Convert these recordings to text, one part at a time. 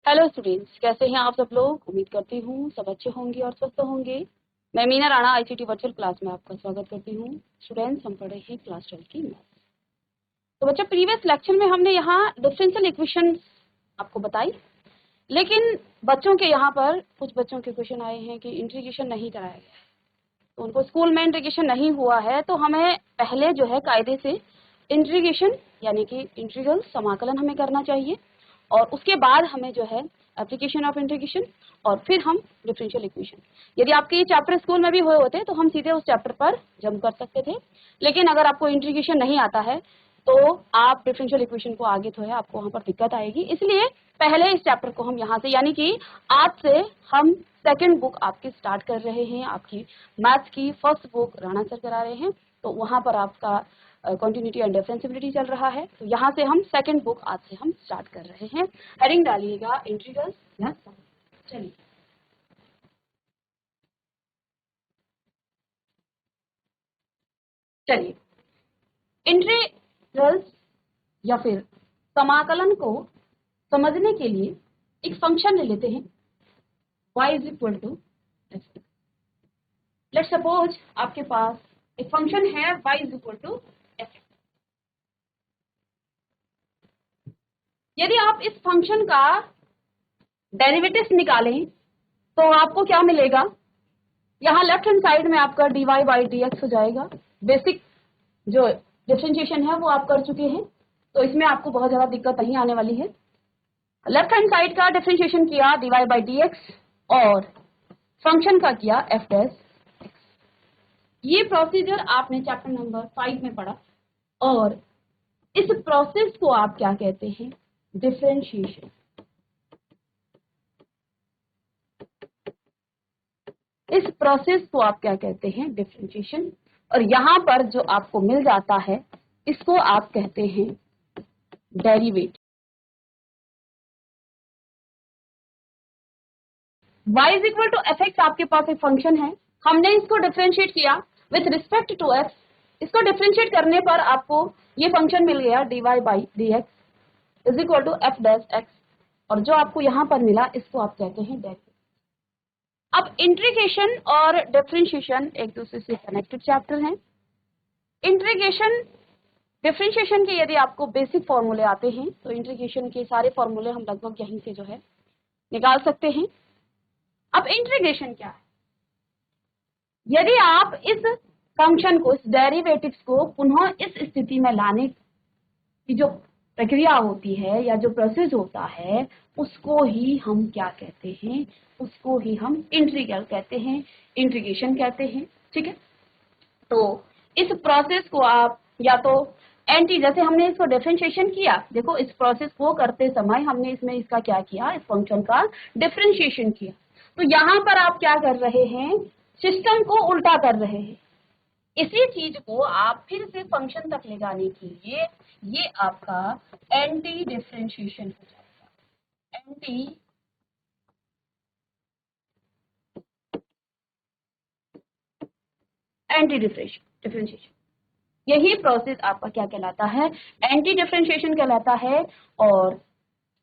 Hello students, कैसे हैं आप सब लोग। उम्मीद करती हूँ सब अच्छे होंगे और स्वस्थ होंगे। मैं Meena Rana ICT virtual class में आपका स्वागत करती हूँ। स्टूडेंट्स, हम पढ़े हैं क्लास 12 की मैथ्स। तो बच्चा, प्रीवियस लेक्चर में हमने यहाँ डिफरेंशियल इक्वेशन आपको बताई, लेकिन बच्चों के यहाँ पर कुछ बच्चों के क्वेश्चन आए हैं कि इंटीग्रेशन नहीं कराया गया है, तो उनको स्कूल में इंटीग्रेशन नहीं हुआ है, तो हमें पहले जो है कायदे से इंटीग्रेशन यानी कि इंटीग्रल समाकलन हमें करना चाहिए, और उसके बाद हमें जो है एप्लीकेशन ऑफ इंटीग्रेशन, और फिर हम डिफरेंशियल इक्वेशन। यदि आपके ये चैप्टर स्कूल में भी हुए होते तो हम सीधे उस चैप्टर पर जंप कर सकते थे, लेकिन अगर आपको इंटीग्रेशन नहीं आता है तो आप डिफरेंशियल इक्वेशन को आगे जो है आपको वहां पर दिक्कत आएगी। इसलिए पहले इस चैप्टर को हम यहाँ से, यानी कि आज से हम सेकंड बुक आपकी स्टार्ट कर रहे हैं। आपकी मैथ्स की फर्स्ट बुक राणा सर करा रहे हैं, तो वहां पर आपका कंटिन्यूटी एंड डिफरेंशिएबिलिटी चल रहा है। तो यहाँ से हम सेकंड बुक आज से हम स्टार्ट कर रहे हैं। हेडिंग डालिएगा इंटीग्रल्स या सम। चलिए चलिए इंटीग्रल्स या फिर समाकलन को समझने के लिए एक फंक्शन ले लेते हैं, y is equal to f। Let's suppose आपके पास एक फंक्शन है y is equal to f। यदि आप इस फंक्शन का डेरिवेटिव्स निकालें तो आपको क्या मिलेगा। यहाँ लेफ्ट हैंड साइड में आपका dy बाई dx हो जाएगा। बेसिक जो डिफरेंशिएशन है वो आप कर चुके हैं, तो इसमें आपको बहुत ज्यादा दिक्कत नहीं आने वाली है। लेफ्ट हैंड साइड का डिफरेंशिएशन किया dy बाई dx और फंक्शन का किया f डैश। ये प्रोसीजर आपने चैप्टर नंबर 5 में पढ़ा, और इस प्रोसेस को आप क्या कहते हैं, डिफरेंशिएशन। इस प्रोसेस को आप क्या कहते हैं, डिफरेंशिएशन। और यहां पर जो आपको मिल जाता है इसको आप कहते हैं derivative. y is equal to f x आपके पास एक फंक्शन है, हमने इसको डिफरेंशिएट किया विथ रिस्पेक्ट टू f। इसको डिफरेंशिएट करने पर आपको ये फंक्शन मिल गया dy by d x is equal to f dash x, और जो आपको यहां पर मिला इसको आप कहते हैं डेरिवेटिव। अब इंटीग्रेशन और डिफरेंशिएशन एक दूसरे से कनेक्टेड चैप्टर हैं। इंटीग्रेशन डिफरेंशिएशन के यदि आपको बेसिक फॉर्मूले आते हैं तो इंटीग्रेशन के सारे फॉर्मूले हम लगभग यहीं से जो है निकाल सकते हैं। अब इंटीग्रेशन क्या है, यदि आप इस फंक्शन को, इस डेरिवेटिव्स को पुनः इस स्थिति में लाने की जो प्रक्रिया होती है या जो प्रोसेस होता है उसको ही हम क्या कहते हैं, उसको ही हम इंटीग्रल कहते हैं, इंटीग्रेशन कहते हैं। ठीक है, तो इस प्रोसेस को आप या तो एंटी, जैसे हमने इसको डिफरेंशिएशन किया, देखो इस प्रोसेस को करते समय हमने इसमें इसका क्या किया, इस फंक्शन का डिफरेंशिएशन किया। तो यहाँ पर आप क्या कर रहे हैं, सिस्टम को उल्टा कर रहे हैं। इसी चीज को आप फिर से फंक्शन तक ले जाने के लिए ये आपका एंटी डिफरेंशिएशन हो जाएगा। एंटी डिफरेंशिएशन, यही प्रोसेस आपका क्या कहलाता है, एंटी डिफरेंशिएशन कहलाता है। और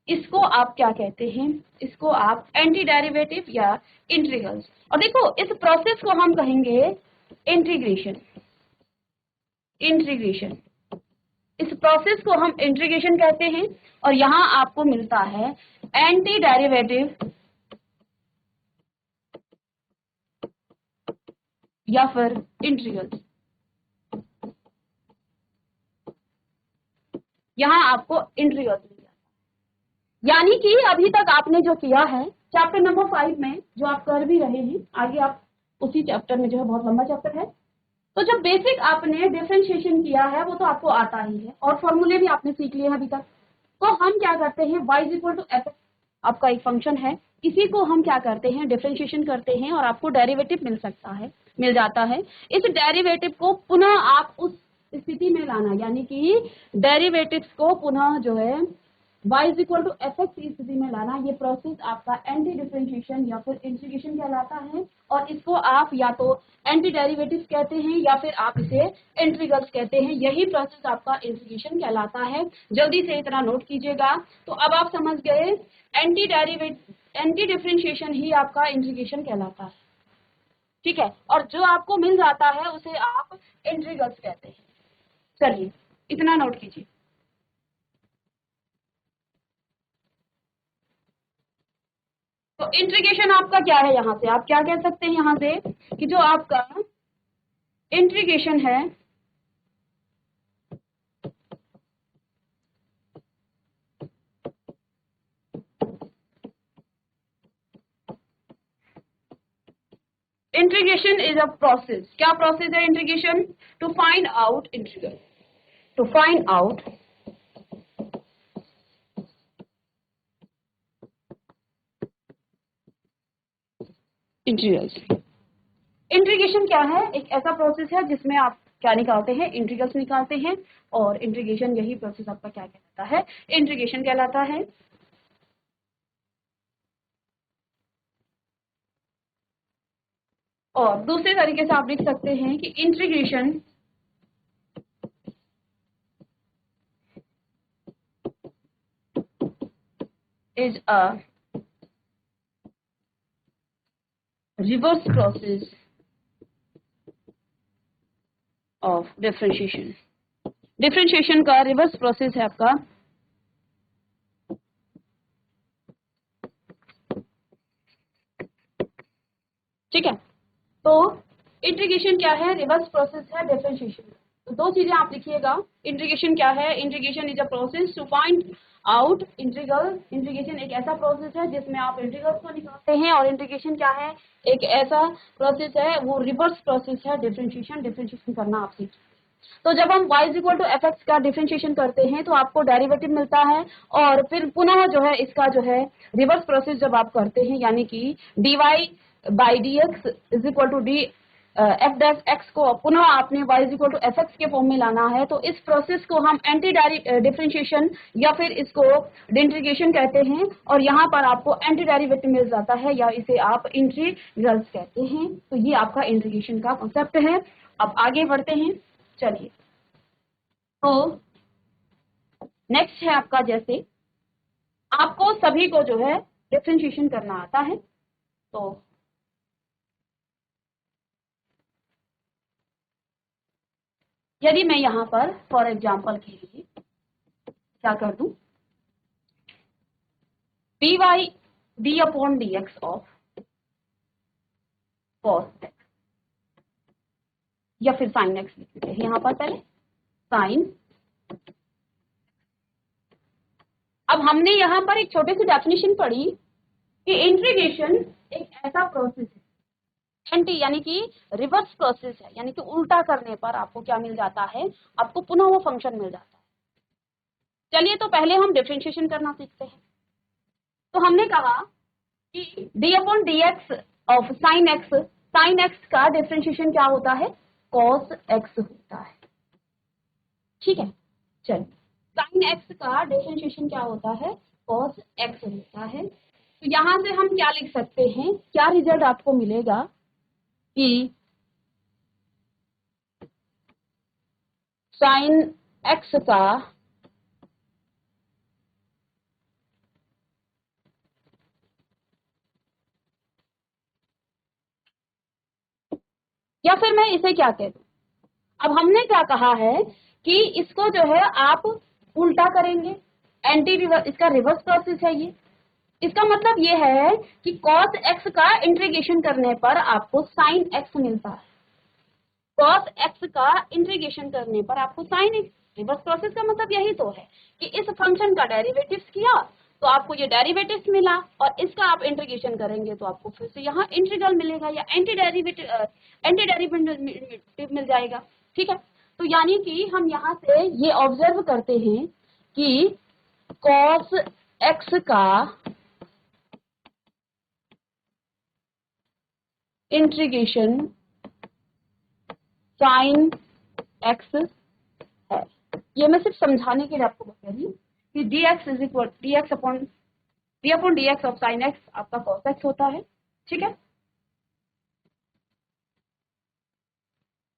इसको आप क्या कहते हैं, इसको आप एंटी डेरिवेटिव या इंटीग्रल्स। और देखो इस प्रोसेस को हम कहेंगे इंटीग्रेशन। इंटीग्रेशन, इस प्रोसेस को हम इंटीग्रेशन कहते हैं, और यहां आपको मिलता है एंटी डेरिवेटिव या फिर इंटीग्रल्स। यहां आपको इंटीग्रल्स मिल जाता है। यानी कि अभी तक आपने जो किया है चैप्टर नंबर 5 में, जो आप कर भी रहे हैं, आगे आप उसी चैप्टर में जो है, बहुत लंबा चैप्टर है, तो जो बेसिक आपने डिफरेंशिएशन किया है वो तो आपको आता ही है, और फॉर्मूले भी आपने सीख लिए हैं अभी तक। तो हम क्या करते हैं, y is equal to f आपका एक फंक्शन है, इसी को हम क्या करते हैं, डिफरेंशिएशन करते हैं, और आपको डेरिवेटिव मिल सकता है, मिल जाता है। इस डेरिवेटिव को पुनः आप उस स्थिति में लाना, यानी कि डेरिवेटिव्स को पुनः जो है y is equal to f x की स्थिति में लाना, ये प्रोसेस आपका एंटी डिफरेंशिएशन या फिर इंटीग्रेशन कहलाता है। और इसको आप या तो एंटी डेरिवेटिव्स कहते हैं या फिर आप इसे इंटीग्रल्स कहते हैं। यही प्रोसेस आपका इंटीग्रेशन कहलाता है। जल्दी से इतना नोट कीजिएगा। तो अब आप समझ गए, एंटी डिफरेंशिएशन ही आपका इंटीग्रेशन कहलाता है, ठीक है। और जो आपको मिल जाता है उसे आप इंटीग्रल्स कहते हैं। चलिए इतना नोट कीजिए। तो इंटीग्रेशन आपका क्या है, यहां से आप क्या कह सकते हैं, यहां से कि जो आपका इंटीग्रेशन है इंटीग्रेशन इज अ प्रोसेस। क्या प्रोसेस है integration? To find out integral, to find out integrals. Integration क्या है? एक ऐसा प्रोसेस है जिसमें आप क्या निकालते हैं, इंटीग्रल्स निकालते हैं। और इंटीग्रेशन, यही प्रोसेस आपका क्या कहलाता है, इंटीग्रेशन कहलाता है। और दूसरे तरीके से आप लिख सकते हैं कि integration is a reverse process of differentiation. Differentiation का रिवर्स प्रोसेस है आपका ठीक है। तो इंटीग्रेशन क्या है? रिवर्स प्रोसेस है डिफरेंशिएशन। तो दो चीजें आप लिखिएगा। इंटीग्रेशन क्या है? Integration is a process to find out integral. Integration एक ऐसा प्रोसेस है जिसमें आप इंटीग्रल्स को निकालते हैं। और इंटीग्रेशन क्या है? एक ऐसा प्रोसेस है, वो रिवर्स प्रोसेस है डिफरेंशिएशन। डिफरेंशिएशन करना आप सीखिए। तो जब हम y is equal to f x का डिफरेंशिएशन करते हैं तो आपको डेरिवेटिव मिलता है। और फिर पुनः जो है इसका जो है रिवर्स प्रोसेस जब आप करते हैं, यानी कि dy by d x is equal to d f dash x को पुनः आपने y is equal to f x के फॉर्म में लाना है। तो इस प्रोसेस को हम एंटी डिफरेंशिएशन या फिर इसको इंटीग्रेशन कहते हैं। और यहाँ पर आपको एंटी डेरिवेटिव मिल जाता है, या इसे आप इंटीग्रल्स कहते हैं। तो ये आपका इंटीग्रेशन का कॉन्सेप्ट है। अब आगे बढ़ते हैं। चलिए, तो नेक्स्ट है आपका, जैसे आपको सभी को जो है डिफरेंशिएशन करना आता है। तो यदि मैं यहां पर फॉर एग्जांपल के लिए क्या कर दूं, d y d upon d x of cos x या फिर साइन एक्स लिख लेते हैं यहां पर पहले साइन। अब हमने यहां पर एक छोटी सी डेफिनेशन पढ़ी कि इंटीग्रेशन एक ऐसा प्रोसेस है, एंटी यानी कि रिवर्स प्रोसेस है, यानी कि उल्टा करने पर आपको क्या मिल जाता है, आपको पुनः वो फंक्शन मिल जाता है। चलिए, तो पहले हम डिफरेंशिएशन करना सीखते हैं। तो हमने कहा कि D upon d x of sine x का डिफरेंशिएशन क्या होता है, कॉस एक्स होता है, ठीक है। चलिए, साइन एक्स का डिफरेंशिएशन क्या होता है, कॉस एक्स होता है। तो यहां से हम क्या लिख सकते हैं, क्या रिजल्ट आपको मिलेगा कि साइन एक्स का या फिर मैं इसे क्या कह दूं, अब हमने क्या कहा है कि इसको जो है आप उल्टा करेंगे, एंटी रिवर्स, इसका रिवर्स प्रोसेस है ये। इसका मतलब ये है कि cos x का इंटीग्रेशन करने पर आपको sin x मिलता है। cos x का इंटीग्रेशन करने पर आपको sin x, रिवर्स प्रोसेस का मतलब यही तो है कि इस फंक्शन का डेरिवेटिव्स किया तो आपको ये डेरिवेटिव्स मिला, और इसका आप इंटीग्रेशन करेंगे तो आपको फिर से यहाँ इंटीग्रल मिलेगा या एंटी डेरिवेटिव मिल जाएगा, ठीक है। तो यानी कि हम यहाँ से ये ऑब्जर्व करते हैं कि cos x का इंटीग्रेशन साइन एक्स है। ये मैं सिर्फ समझाने के लिए आपको बता रही हूँ कि dx is equal dx upon dx of sine x आपका cos x होता है। ठीक है,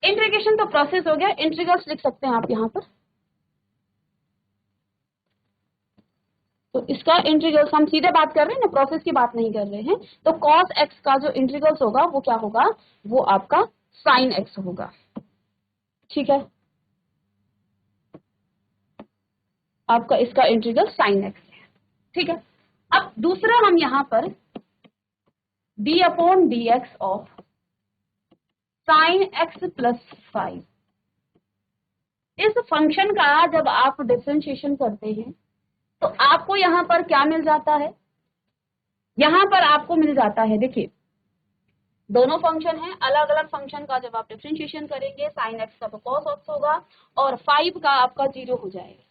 इंटीग्रेशन तो प्रोसेस हो गया, इंटीग्रल्स लिख सकते हैं आप यहाँ पर। तो इसका इंटीग्रल्स हम सीधे बात कर रहे हैं ना, प्रोसेस की बात नहीं कर रहे हैं। तो cos x का जो इंटीग्रल्स होगा वो क्या होगा, वो आपका sin x होगा। ठीक है, आपका इसका इंटीग्रल sin x है। ठीक है, अब दूसरा हम यहाँ पर d upon dx of sin x plus 5, इस फंक्शन का जब आप डिफरेंशिएशन करते हैं तो आपको यहाँ पर क्या मिल जाता है, यहाँ पर आपको मिल जाता है, देखिए दोनों फंक्शन हैं, अलग अलग फंक्शन का जब आप डिफरेंशिएशन करेंगे sin x का तो cos x होगा और 5 का आपका 0 हो जाएगा,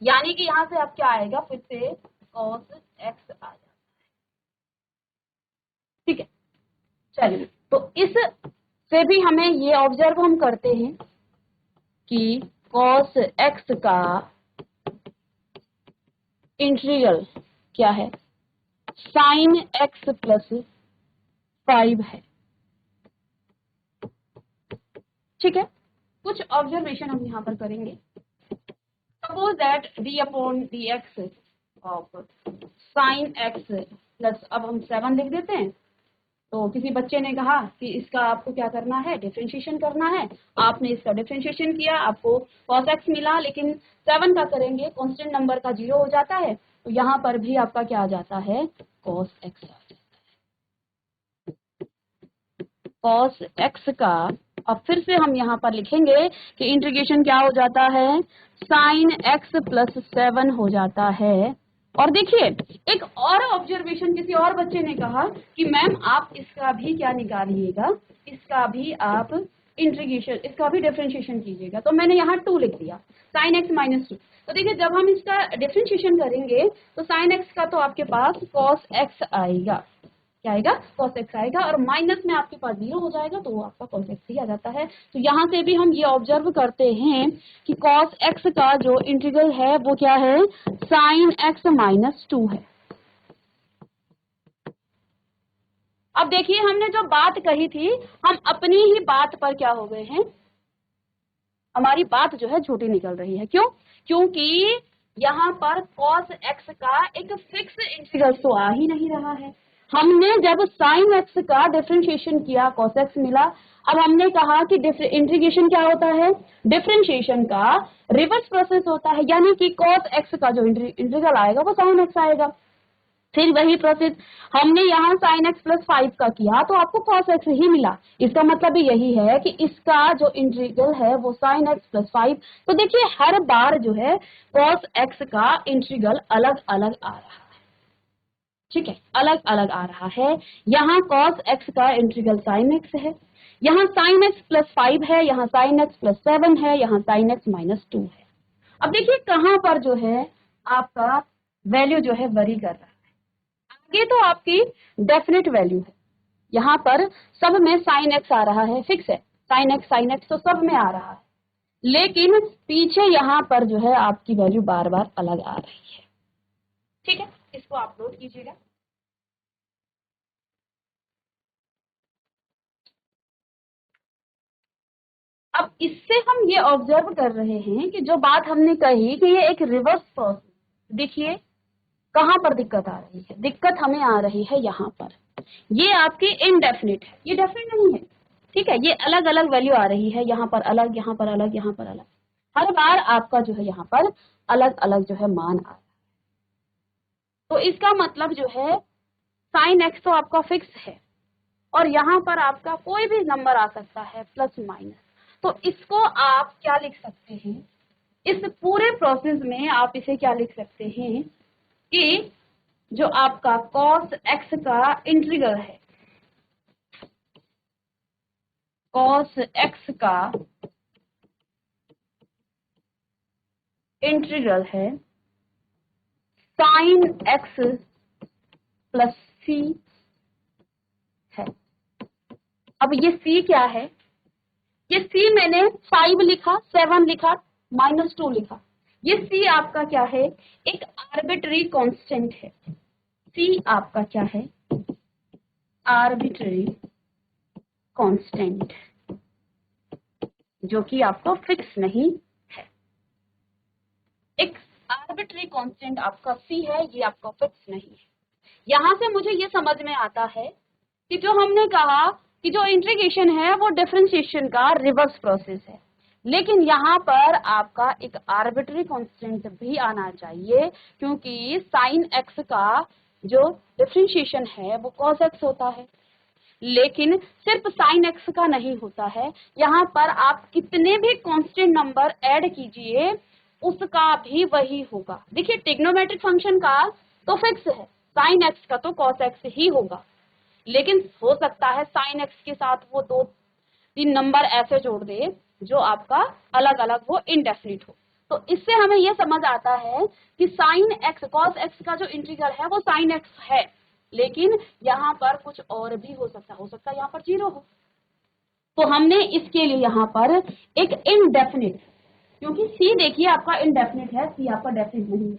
यानी कि यहाँ से आप क्या आएगा, फिर से cos x आ जाता है। ठीक है, चलिए तो इस से भी हमें ये ऑब्जर्व हम करते हैं कि cos x का इंटीग्रल क्या है, sin x प्लस 5 है। ठीक है, कुछ ऑब्जर्वेशन हम यहाँ पर करेंगे। Suppose that d upon dx of sin x plus, अब हम 7 लिख देते हैं। तो किसी बच्चे ने कहा कि इसका आपको क्या करना है, डिफरेंशिएशन करना है। आपने इसका डिफरेंशिएशन किया, आपको cos x मिला, लेकिन 7 का करेंगे, कांस्टेंट नंबर का 0 हो जाता है, तो यहाँ पर भी आपका क्या आ जाता है, cos x आ जाता है। cos x का अब फिर से हम यहाँ पर लिखेंगे कि इंटीग्रेशन क्या हो जाता है, sin x प्लस 7 हो जाता है। और देखिए एक और ऑब्जर्वेशन, किसी और बच्चे ने कहा कि मैम आप इसका भी क्या निकालिएगा, इसका भी आप इंटीग्रेशन, इसका भी डिफरेंशिएशन कीजिएगा। तो मैंने यहाँ 2 लिख दिया, sin x माइनस 2। तो देखिए जब हम इसका डिफरेंशिएशन करेंगे तो sin x का तो आपके पास cos x आएगा, क्या आएगा, cos x आएगा, और माइनस में आपके पास 0 हो जाएगा, तो वो आपका cos x ही आ जाता है। तो यहाँ से भी हम ये ऑब्जर्व करते हैं कि cos x का जो इंटीग्रल है वो क्या है, sin x माइनस 2 है। अब देखिए हमने जो बात कही थी, हम अपनी ही बात पर क्या हो गए हैं, हमारी बात जो है झूठी निकल रही है। क्यों, क्योंकि यहाँ पर cos x का एक फिक्स इंटीग्रल तो आ ही नहीं रहा है। हमने जब sin x का डिफरेंशिएशन किया cos x मिला। अब हमने कहा कि इंटीग्रेशन क्या होता है, डिफरेंशिएशन का रिवर्स प्रोसेस होता है, यानी कि cos x का जो इंटीग्रल आएगा वो sin x आएगा। फिर वही प्रोसेस हमने यहाँ sin x प्लस 5 का किया तो आपको cos x ही मिला। इसका मतलब भी यही है कि इसका जो इंटीग्रल है वो sin x प्लस 5। तो देखिए हर बार जो है cos x का इंटीग्रल अलग अलग आ रहा है। ठीक है, अलग अलग आ रहा है। यहाँ cos x का इंटीग्रल sin x है, यहाँ sin x प्लस 5 है, यहाँ sin x प्लस 7 है, यहाँ sin x माइनस 2 है। अब देखिए कहाँ पर जो है आपका वैल्यू जो है वरी कर रहा है। ये तो आपकी डेफिनेट वैल्यू है, यहाँ पर सब में sin x आ रहा है, फिक्स है, sin x तो सब में आ रहा है, लेकिन पीछे यहाँ पर जो है आपकी वैल्यू बार बार अलग आ रही है। ठीक है, इसको आप नोट कीजिएगा। अब इससे हम ये ऑब्जर्व कर रहे हैं कि जो बात हमने कही कि ये एक रिवर्स प्रोसेस, देखिए कहाँ पर दिक्कत आ रही है, दिक्कत हमें आ रही है यहाँ पर, ये आपकी इनडेफिनिट है, ये डेफिनेट नहीं है। ठीक है, ये अलग अलग वैल्यू आ रही है, यहाँ पर अलग, यहाँ पर अलग, यहाँ पर अलग, हर बार आपका जो है यहाँ पर अलग अलग जो है मान आ रहा है। तो इसका मतलब जो है sin x तो आपका फिक्स है और यहाँ पर आपका कोई भी नंबर आ सकता है प्लस माइनस। तो इसको आप क्या लिख सकते हैं, इस पूरे प्रोसेस में आप इसे क्या लिख सकते हैं कि जो आपका cos x का इंटीग्रल है, cos x का इंटीग्रल है sin x प्लस c है। अब ये c क्या है, ये c मैंने 5 लिखा, 7 लिखा, माइनस 2 लिखा, ये c आपका क्या है, एक आर्बिट्ररी कांस्टेंट है। c आपका क्या है, आर्बिट्ररी कांस्टेंट, जो कि आपको फिक्स नहीं है। एक आर्बिट्ररी कांस्टेंट आपका c है, ये आपका फिक्स नहीं है। यहां से मुझे ये समझ में आता है कि जो हमने कहा कि जो इंटीग्रेशन है वो डिफरेंशिएशन का रिवर्स प्रोसेस है, लेकिन यहाँ पर आपका एक आर्बिट्ररी कांस्टेंट भी आना चाहिए, क्योंकि साइन एक्स का जो डिफरेंशिएशन है वो कॉस एक्स होता है। लेकिन सिर्फ साइन एक्स का नहीं होता है, यहाँ पर आप कितने भी कांस्टेंट नंबर ऐड कीजिए उसका भी वही होगा। देखिए ट्रिग्नोमेट्रिक फंक्शन का तो फिक्स है, साइन एक्स का तो कॉस एक्स ही होगा, लेकिन हो सकता है साइन एक्स के साथ वो 2-3 नंबर ऐसे जोड़ दे जो आपका अलग अलग वो इनडेफिनिट हो। तो इससे हमें यह समझ आता है कि साइन एक्स कॉस एक्स का जो इंटीग्रल है वो साइन एक्स है, लेकिन यहाँ पर कुछ और भी हो सकता है यहाँ पर 0 हो। तो हमने इसके लिए यहाँ पर एक इनडेफिनिट, क्योंकि सी देखिए आपका इनडेफिनिट है, सी आपका डेफिनिट नहीं है।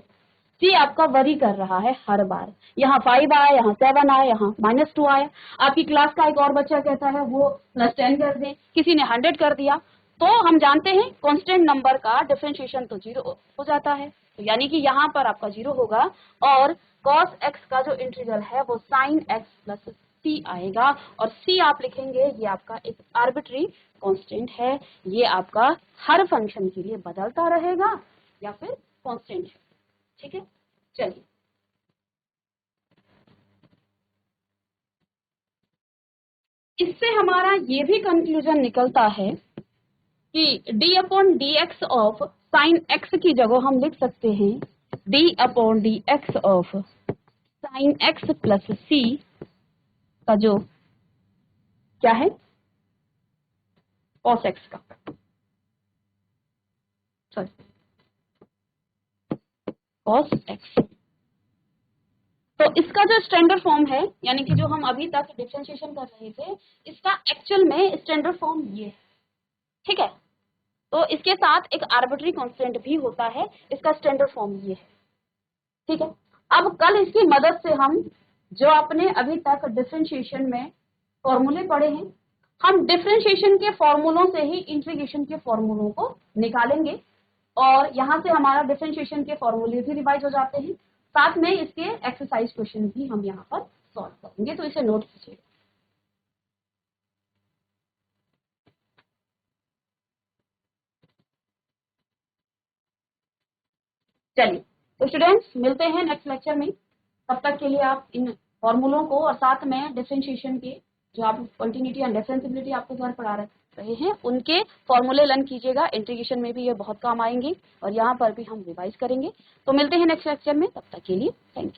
सी आपका वरी कर रहा है हर बार, यहाँ 5 आया, यहाँ 7 आया, यहाँ -2 आया। आपकी क्लास का एक और बच्चा कहता है वो +10 कर दे, किसी ने 100 कर दिया। तो हम जानते हैं कांस्टेंट नंबर का डिफरेंशिएशन तो 0 हो जाता है, तो यानी कि यहाँ पर आपका 0 होगा और cos x का जो इंटीग्रल है वो sin x प्लस c आएगा। और c आप लिखेंगे ये आपका एक आर्बिट्री कांस्टेंट है, ये आपका हर फंक्शन के लिए बदलता रहेगा या फिर कांस्टेंट है। ठीक है, चलिए इससे हमारा ये भी कंक्लूजन निकलता है कि d/dx ऑफ साइन एक्स की जगह हम लिख सकते हैं d/dx of sine x plus C का जो क्या है कॉस एक्स का, सॉरी कॉस एक्स। तो इसका जो स्टैंडर्ड फॉर्म है, यानी कि जो हम अभी तक डिफरेंशिएशन कर रहे थे, इसका एक्चुअल में स्टैंडर्ड फॉर्म ये है। ठीक है, तो इसके साथ एक आर्बिट्री कांस्टेंट भी होता है, इसका स्टैंडर्ड फॉर्म ये है। ठीक है, अब कल इसकी मदद से हम जो अपने अभी तक डिफरेंशिएशन में फॉर्मूले पढ़े हैं, हम डिफरेंशिएशन के फॉर्मूलों से ही इंटीग्रेशन के फॉर्मूलों को निकालेंगे, और यहाँ से हमारा डिफरेंशिएशन के फॉर्मूले भी रिवाइज हो जाते हैं। साथ में इसके एक्सरसाइज क्वेश्चन भी हम यहाँ पर सॉल्व करेंगे, तो इसे नोट कीजिए। चलिए तो स्टूडेंट्स मिलते हैं नेक्स्ट लेक्चर में, तब तक के लिए आप इन फॉर्मूलों को और साथ में डिफरेंशिएशन के जो आप कंटिन्यूटी एंड डिफरेंशिएबिलिटी आपको घर पढ़ा रहे हैं उनके फॉर्मूले लर्न कीजिएगा। इंटीग्रेशन में भी ये बहुत काम आएंगे और यहाँ पर भी हम रिवाइज करेंगे। तो मिलते हैं नेक्स्ट लेक्चर में, तब तक के लिए थैंक यू।